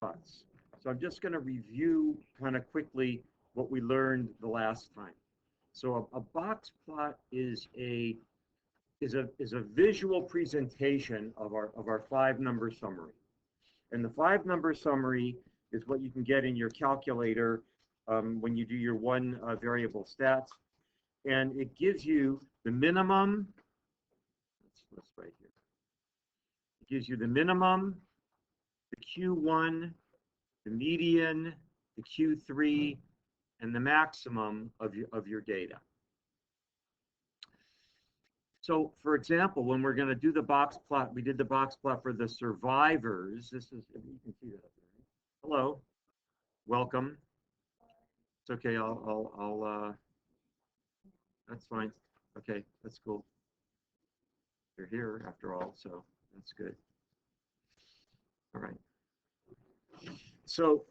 plots. So I'm just going to review kind of quickly what we learned the last time. So a box plot is a visual presentation of our 5-number summary. And the 5-number summary is what you can get in your calculator when you do your one variable stats. And it gives you the minimum. Let's right here. It gives you the minimum, the Q1, the median, the Q3, and the maximum of your data. So, for example, when we're going to do the box plot, we did the box plot for the survivors. This is, you can see that up there. Hello, welcome. It's okay. That's fine. Okay, that's cool. You're here after all, so that's good. All right. So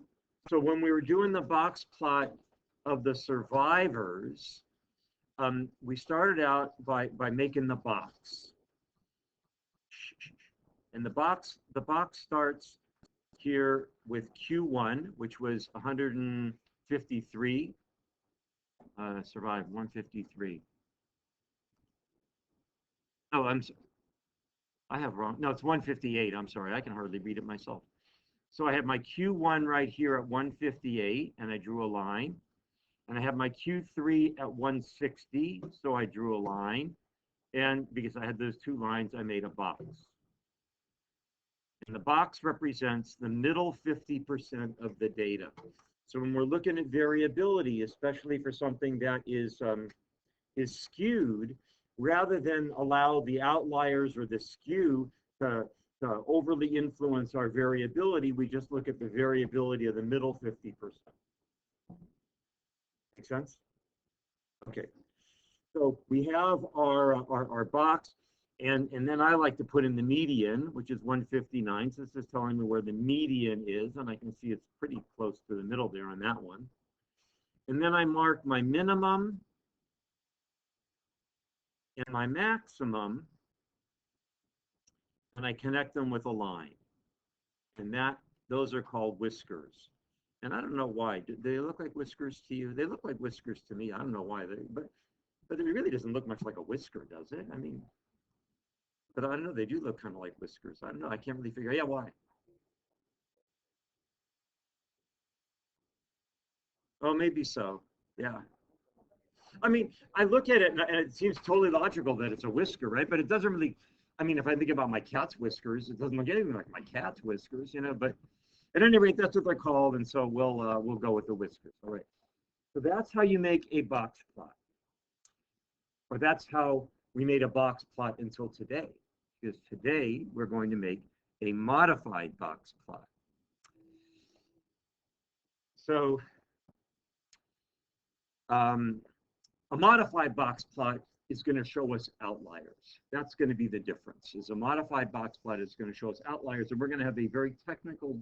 when we were doing the box plot of the survivors, we started out by making the box. And the box starts here with Q1, which was 153. Survived 153. Oh, I have wrong. No, it's 158. I'm sorry. I can hardly read it myself. So I have my Q1 right here at 158, and I drew a line. And I have my Q3 at 160, so I drew a line. And because I had those 2 lines, I made a box. And the box represents the middle 50% of the data. So when we're looking at variability, especially for something that is skewed, rather than allow the outliers or the skew to overly influence our variability, we just look at the variability of the middle 50%. Make sense? Okay. So we have our box, and then I like to put in the median, which is 159. So this is telling me where the median is, and I can see it's pretty close to the middle there on that one. And then I mark my minimum and my maximum, and I connect them with a line. And those are called whiskers. And I don't know why. Do they look like whiskers to you? They look like whiskers to me. I don't know why. But it really doesn't look much like a whisker, does it? I mean, but I don't know. They do look kind of like whiskers. I don't know. I can't really figure out. Yeah, why? Oh, maybe so. Yeah. I mean, I look at it and it seems totally logical that it's a whisker, right? But it doesn't really. I mean, if I think about my cat's whiskers, it doesn't look anything like my cat's whiskers, you know. But at any rate, that's what they're called, and so we'll go with the whiskers. All right. So that's how you make a box plot, or that's how we made a box plot until today. Because today we're going to make a modified box plot. So a modified box plot is going to show us outliers. That's going to be the difference. Is a modified box plot is going to show us outliers, and we're going to have a very technical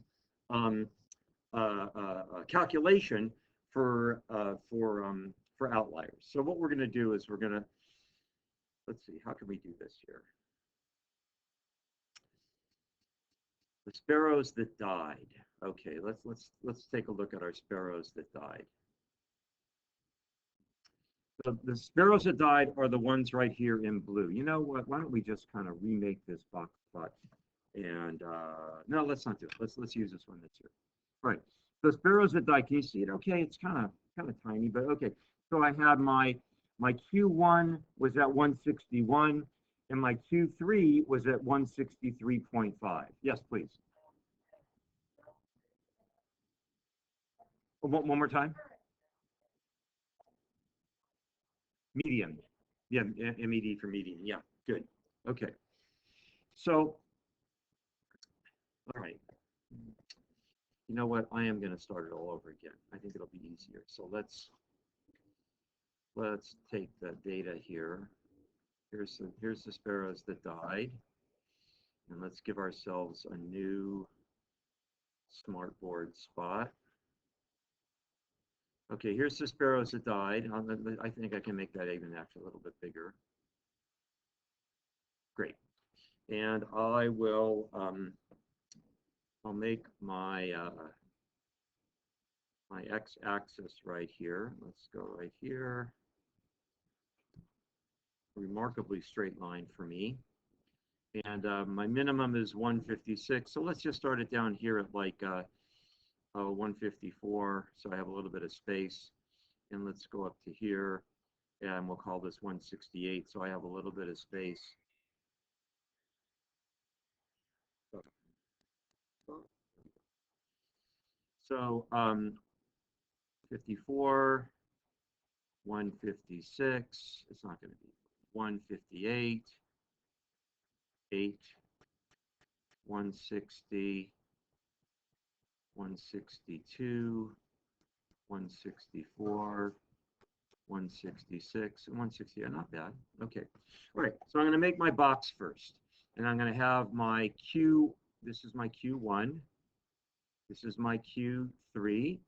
calculation for outliers. So what we're going to do is we're going to, let's see, how can we do this here? The sparrows that died. Okay, let's take a look at our sparrows that died. The sparrows that died are the ones right here in blue. You know what? Why don't we just kind of remake this box plot? And no, let's not do it. Let's use this one that's here. Right. The sparrows that died. Can you see it? Okay, it's kind of tiny, but okay. So I had my Q1 was at 161, and my Q3 was at 163.5. Yes, please. One more time. Median. Yeah, MED for median. Yeah, good. Okay. So, all right. You know what? I am going to start it all over again. I think it'll be easier. So let's take the data here. Here's the sparrows that died, and let's give ourselves a new smartboard spot. Okay, here's the sparrows that died. I think I can make that even actually a little bit bigger. Great. And I will I'll make my my x-axis right here. Let's go right here. Remarkably straight line for me. And my minimum is 156. So let's just start it down here at like 154. So I have a little bit of space. And let's go up to here. And we'll call this 168. So I have a little bit of space. So 54, 156. It's not going to be 158, 8, 160, 162, 164, 166, and 160. Not bad. Okay. All right. So I'm going to make my box first. And I'm going to have my Q. This is my Q1. This is my Q3.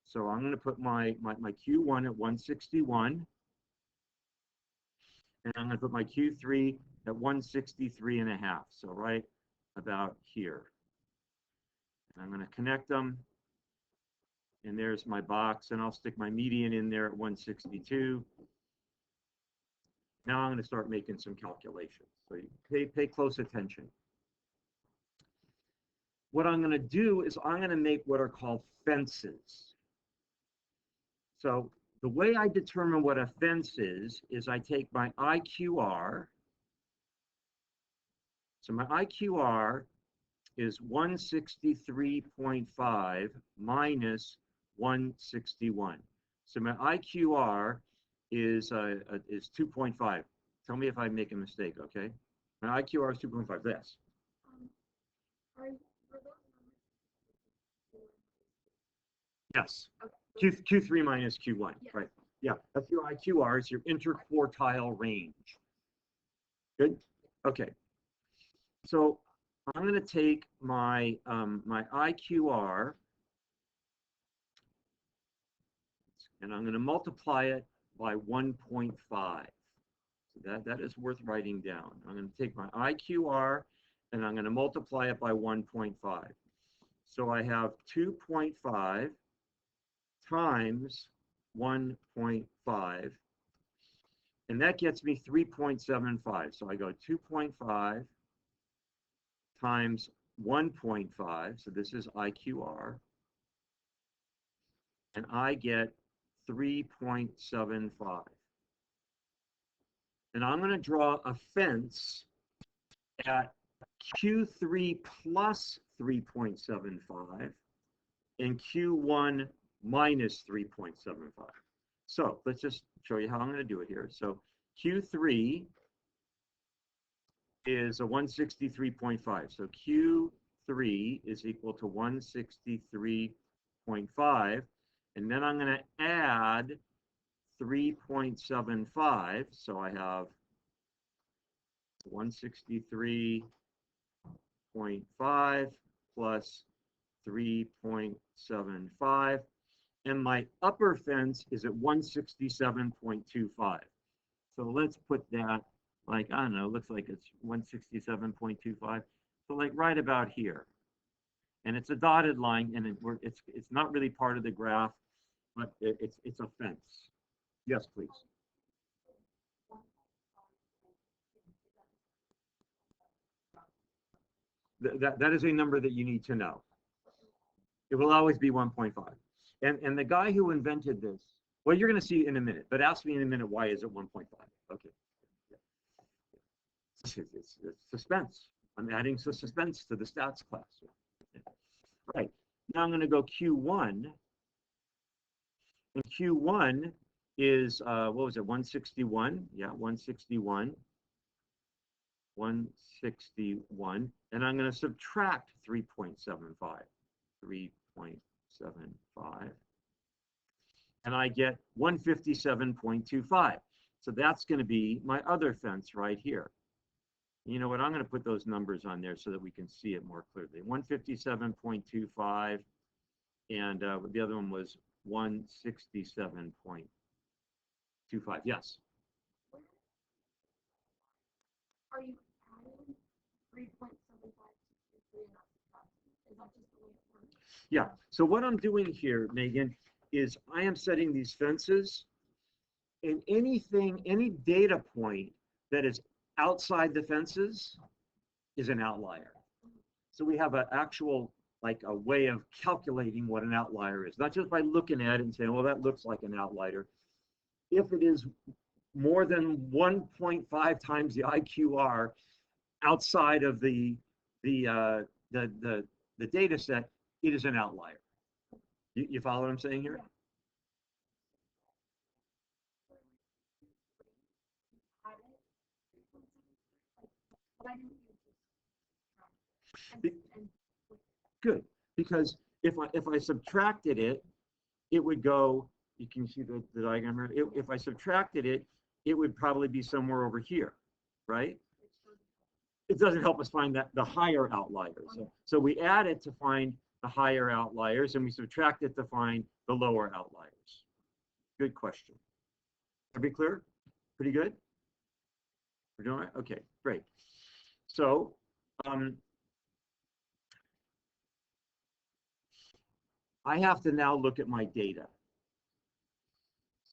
So I'm going to put my Q1 at 161. And I'm going to put my Q3 at 163.5. So right about here. And I'm going to connect them. And there's my box. And I'll stick my median in there at 162. Now I'm going to start making some calculations. So you pay close attention. What I'm going to do is I'm going to make what are called fences. So the way I determine what a fence is I take my IQR. So my IQR is 163.5 minus 161. So my IQR is 2.5. Tell me if I make a mistake, okay? My IQR is 2.5. Yes. Yes. Okay. Q3 minus Q1. Yes. Right. Yeah. That's your IQR. It's your interquartile range. Good. Okay. So I'm going to take my my IQR and I'm going to multiply it by 1.5. So that is worth writing down. I'm going to take my IQR and I'm going to multiply it by 1.5. So I have 2.5 times 1.5, and that gets me 3.75. So I go 2.5 times 1.5, so this is IQR, and I get 3.75. And I'm going to draw a fence at Q3 plus 3.75 and Q1 minus 3.75. So let's just show you how I'm going to do it here. So Q3 is a 163.5. So Q3 is equal to 163.5. And then I'm going to add 3.75. So I have 163.5 plus 3.75. And my upper fence is at 167.25. So let's put that like, I don't know, looks like it's 167.25. So like right about here. And it's a dotted line, and it's not really part of the graph, but it's a fence. Yes, please. That is a number that you need to know. It will always be 1.5. And the guy who invented this, well, you're going to see in a minute, but ask me in a minute, why is it 1.5? Okay. It's suspense. I'm adding some suspense to the stats class. Right. Now I'm going to go Q1. And Q1 is, what was it, 161? Yeah, 161. 161. And I'm going to subtract 3.75. 3.75. And I get 157.25. So that's going to be my other fence right here. You know what? I'm going to put those numbers on there so that we can see it more clearly. 157.25, and the other one was 167.25. Yes. Are you adding 3.75 to 3 and not subtracting? Is that just Yeah, so what I'm doing here, Megan, is I am setting these fences, and anything, any data point that is outside the fences is an outlier. So we have an actual, like a way of calculating what an outlier is, not just by looking at it and saying, well, that looks like an outlier. If it is more than 1.5 times the IQR outside of the uh, the data set, it is an outlier. You follow what I'm saying here? Good, because if I subtracted it, it would go. You can see the diagram here. If I subtracted it, it would probably be somewhere over here, right? It doesn't help us find that the higher outliers. So we add it to find the higher outliers, and we subtract it to find the lower outliers. Good question. Everybody clear? Pretty good? We're doing it? Okay, great. So I have to now look at my data.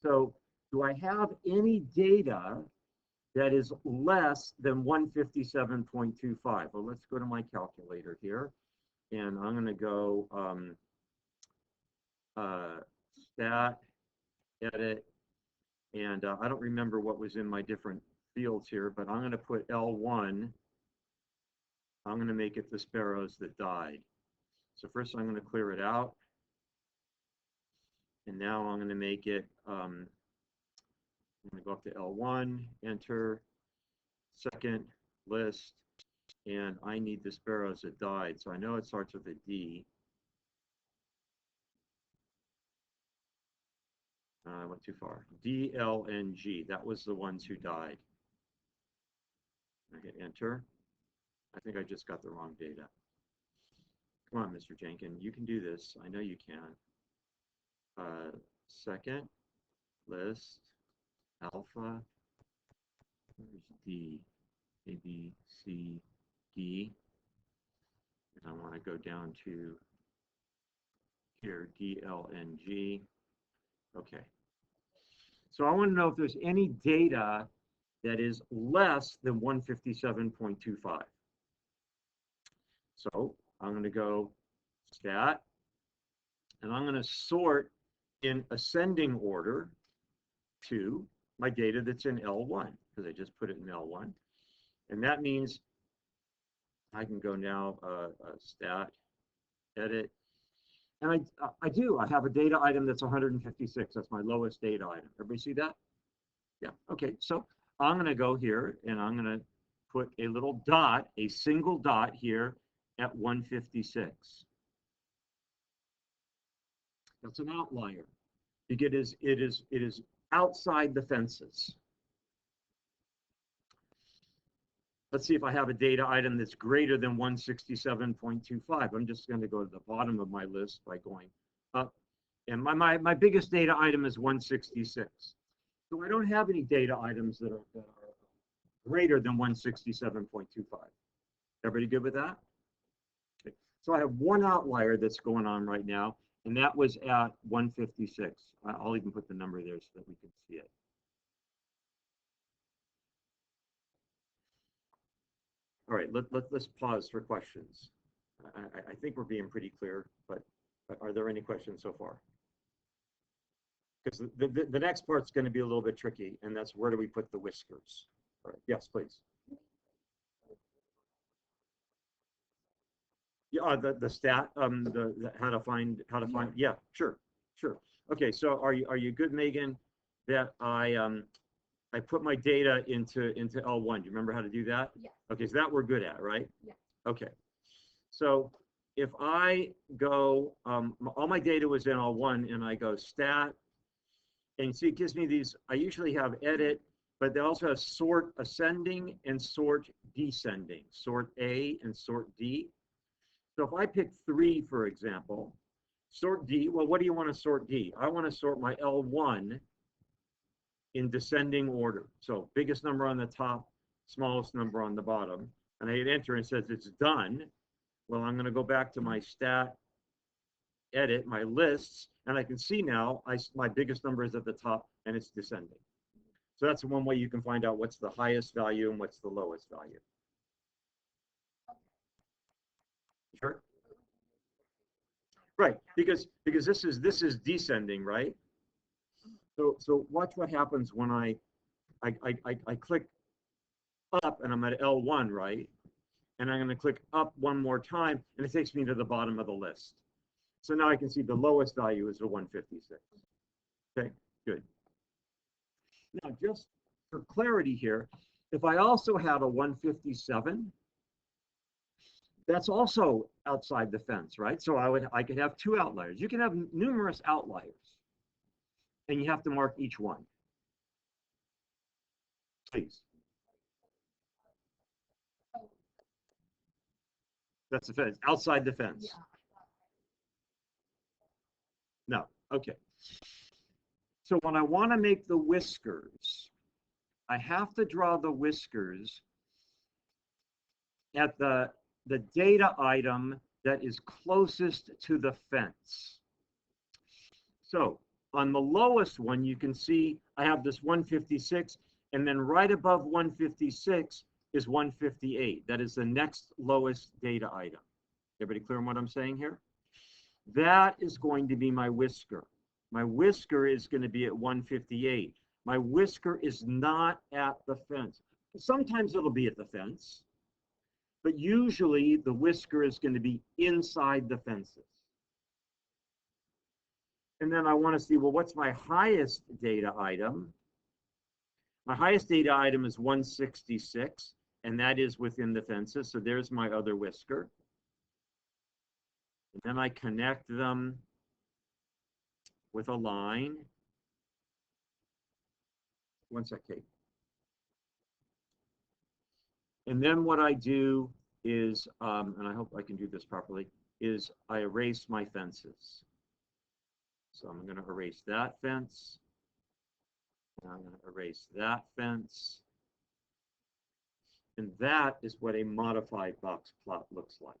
So do I have any data that is less than 157.25? Well, let's go to my calculator here. And I'm going to go stat, edit, and I don't remember what was in my different fields here, but I'm going to put L1. I'm going to make it the sparrows that died. So first I'm going to clear it out. And now I'm going to make it, I'm going to go up to L1, enter, second list, and I need the sparrows that died. So I know it starts with a D. I went too far. D, L, and G. That was the ones who died. I hit enter. I think I just got the wrong data. Come on, Mr. Jenkins. You can do this. I know you can. Second list, alpha. Where's D? A, B, C, D. And I want to go down to here, D, L, and G. Okay. So I want to know if there's any data that is less than 157.25. So I'm going to go stat, and I'm going to sort in ascending order to my data that's in L1, because I just put it in L1. And that means I can go now stat, edit, and I have a data item that's 156. That's my lowest data item. Everybody see that? Yeah, okay, so I'm going to go here and I'm going to put a little dot, a single dot here at 156. That's an outlier because it is outside the fences. Let's see if I have a data item that's greater than 167.25. I'm just going to go to the bottom of my list by going up. And my biggest data item is 166. So I don't have any data items that are greater than 167.25. Everybody good with that? Okay. So I have one outlier that's going on right now, and that was at 156. I'll even put the number there so that we can see it. All right, let's pause for questions. I think we're being pretty clear, but are there any questions so far? Because the next part's going to be a little bit tricky, and that's where do we put the whiskers? All right, yes, please. Yeah, the stat, the how to find, yeah, sure. Okay, so are you good, Megan, that I put my data into L1. Do you remember how to do that? Yeah. Okay, so that we're good at, right? Yeah. Okay. So if I go, all my data was in L1, and I go stat, and see, it gives me these. I usually have edit, but they also have sort ascending and sort descending, sort A and sort D. So if I pick 3, for example, sort D, well, what do you want to sort D? I want to sort my L1 in descending order. So biggest number on the top, smallest number on the bottom. And I hit enter and it says it's done. Well, I'm going to go back to my stat edit my lists, and I can see now my biggest number is at the top and it's descending. So that's one way you can find out what's the highest value and what's the lowest value. Sure. Right, because this is descending, right? So watch what happens when I click up and I'm at L1, right? And I'm going to click up one more time, and it takes me to the bottom of the list. So now I can see the lowest value is the 156. Okay, good. Now, just for clarity here, if I also had a 157, that's also outside the fence, right? So I could have two outliers. You can have numerous outliers, and you have to mark each one. Please. That's the fence, outside the fence. Yeah. No, okay. So when I want to make the whiskers, I have to draw the whiskers at the data item that is closest to the fence. So on the lowest one, you can see I have this 156, and then right above 156 is 158. That is the next lowest data item. Everybody clear on what I'm saying here? That is going to be my whisker. My whisker is going to be at 158. My whisker is not at the fence. Sometimes it'll be at the fence, but usually the whisker is going to be inside the fences. And then I want to see, well, what's my highest data item? My highest data item is 166, and that is within the fences. So there's my other whisker. And then I connect them with a line. One sec, Kate. And then what I do is, and I hope I can do this properly, is I erase my fences. So I'm going to erase that fence. And I'm going to erase that fence. And that is what a modified box plot looks like.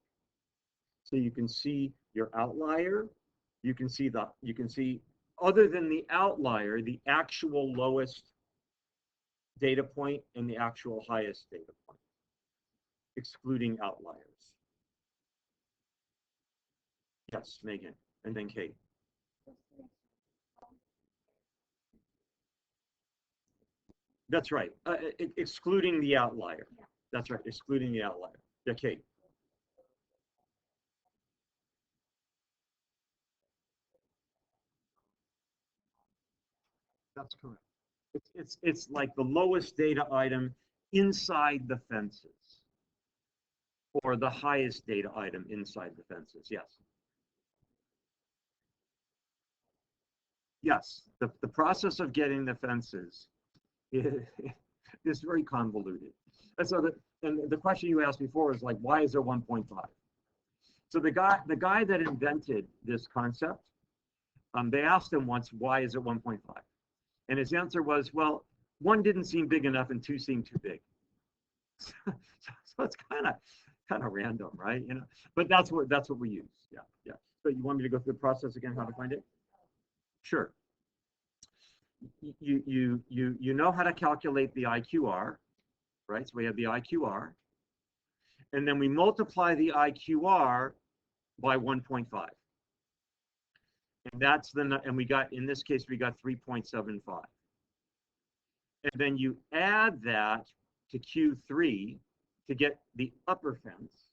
So you can see your outlier. You can see other than the outlier, the actual lowest data point and the actual highest data point, excluding outliers. Yes, Megan, and then Kate. That's right, excluding the outlier. That's right, excluding the outlier. Yeah, Kate. That's correct. It's like the lowest data item inside the fences, or the highest data item inside the fences. Yes. Yes, the process of getting the fences is very convoluted. And so the question you asked before is like, why is there 1.5? So the guy that invented this concept, they asked him once, why is it 1.5? And his answer was, well, one didn't seem big enough and two seemed too big. So it's kind of random, right? You know, but that's what we use. Yeah, yeah. So you want me to go through the process again, how to find it? Sure. You know how to calculate the IQR, right? So we have the IQR, and then we multiply the IQR by 1.5. And that's and we got, in this case, we got 3.75. And then you add that to Q3 to get the upper fence,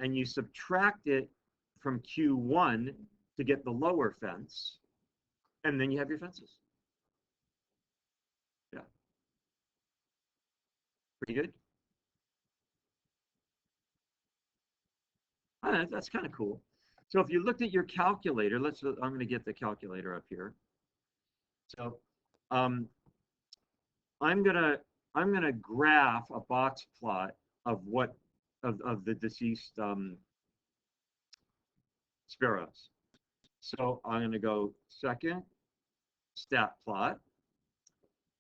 and you subtract it from Q1 to get the lower fence, and then you have your fences. Yeah. Pretty good. That's kind of cool. So if you looked at your calculator, I'm going to get the calculator up here. So I'm gonna graph a box plot of the deceased sparrows. So I'm gonna go second stat plot,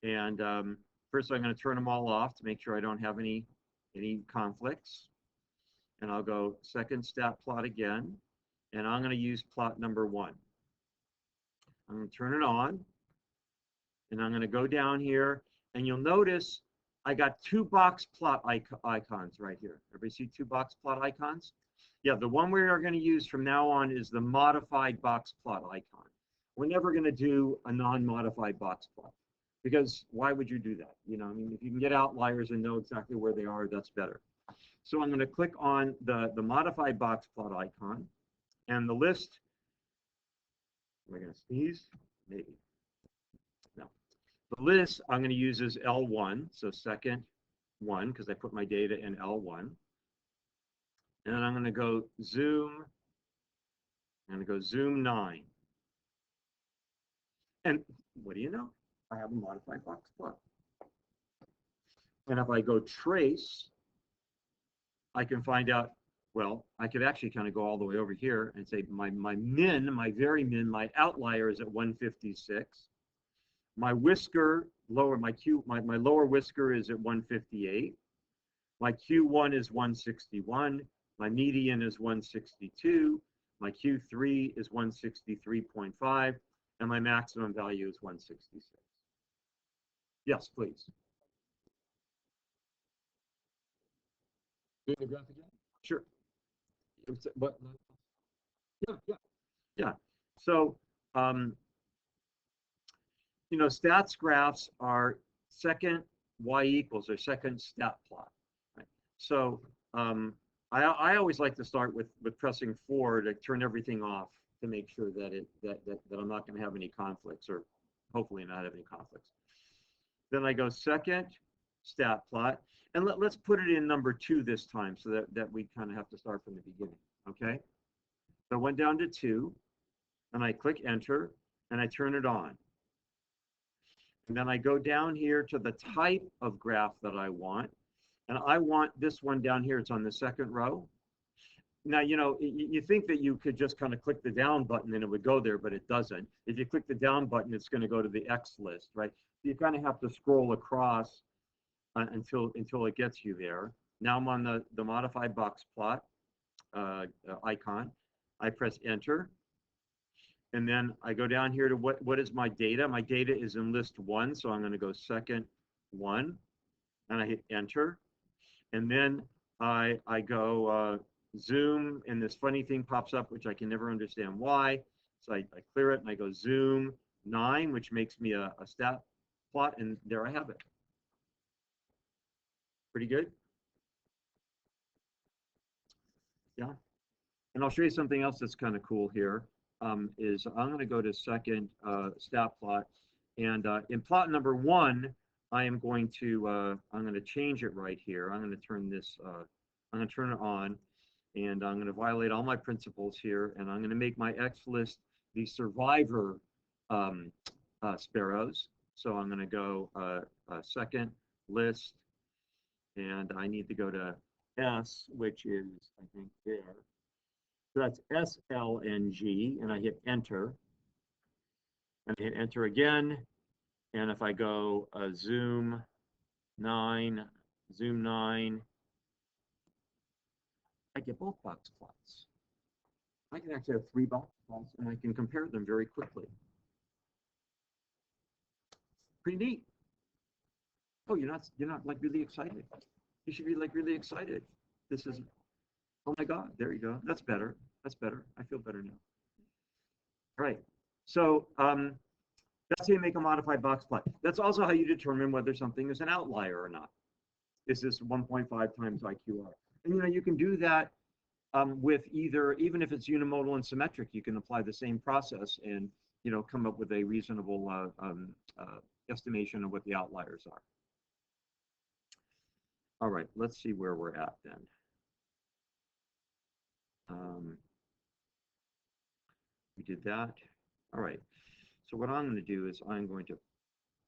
and first I'm gonna turn them all off to make sure I don't have any conflicts. And I'll go second stat plot again, and I'm going to use plot number 1. I'm going to turn it on, and I'm going to go down here, and you'll notice I got 2 box plot icons right here. Everybody see 2 box plot icons? Yeah, the one we are going to use from now on is the modified box plot icon. We're never going to do a non-modified box plot, because why would you do that? You know, I mean, if you can get outliers and know exactly where they are, that's better. So I'm going to click on the modified box plot icon, and the list, am I going to sneeze? Maybe. No. The list I'm going to use is L1, so second 1, because I put my data in L1. And then I'm going to go zoom, I'm going to go zoom 9. And what do you know? I have a modified box plot. And if I go trace, I can find out, well, I could actually kind of go all the way over here and say my min, my very min, my outlier is at 156. My whisker, my lower whisker is at 158. My Q1 is 161. My median is 162. My Q3 is 163.5. And my maximum value is 166. Yes, please. Do the graph again? Sure. What? Yeah. So, you know, stats graphs are second y equals or second stat plot. Right? So, I always like to start with pressing 4 to turn everything off to make sure that that I'm not going to have any conflicts, or hopefully not have any conflicts. Then I go second stat plot, and let's put it in number 2 this time, so that we kind of have to start from the beginning. Okay. So I went down to 2, and I click enter, and I turn it on. And then I go down here to the type of graph that I want. And I want this one down here. It's on the second row. Now, you know, you think that you could just kind of click the down button and it would go there, but it doesn't. If you click the down button, it's going to go to the X list, right? You kind of have to scroll across until it gets you there. Now I'm on the modified box plot icon. I press enter. And then I go down here to what is my data? My data is in list 1, so I'm going to go second 1, and I hit enter. And then I go zoom, and this funny thing pops up, which I can never understand why. So I clear it, and I go zoom 9, which makes me a stat plot, and there I have it. Pretty good? Yeah. And I'll show you something else that's kind of cool here. Is I'm going to go to second stat plot, and in plot number 1, I'm going to change it right here. I'm going to turn this, I'm going to turn it on, and I'm going to violate all my principles here, and I'm going to make my X list the survivor sparrows. So I'm going to go second list, and I need to go to S, which is, I think, there. So that's SLNG, and I hit enter. And I hit enter again. And if I go zoom 9, I get both box plots. I can actually have 3 box plots, and I can compare them very quickly. Pretty neat. Oh, you're not like really excited. You should be like really excited. This is, oh my God, there you go. That's better. That's better. I feel better now. All right. So that's how you make a modified box plot. That's also how you determine whether something is an outlier or not. Is this 1.5 times IQR? And you know, you can do that with even if it's unimodal and symmetric, you can apply the same process and, you know, come up with a reasonable estimation of what the outliers are. All right, let's see where we're at then. We did that. All right. So what I'm going to do is I'm going to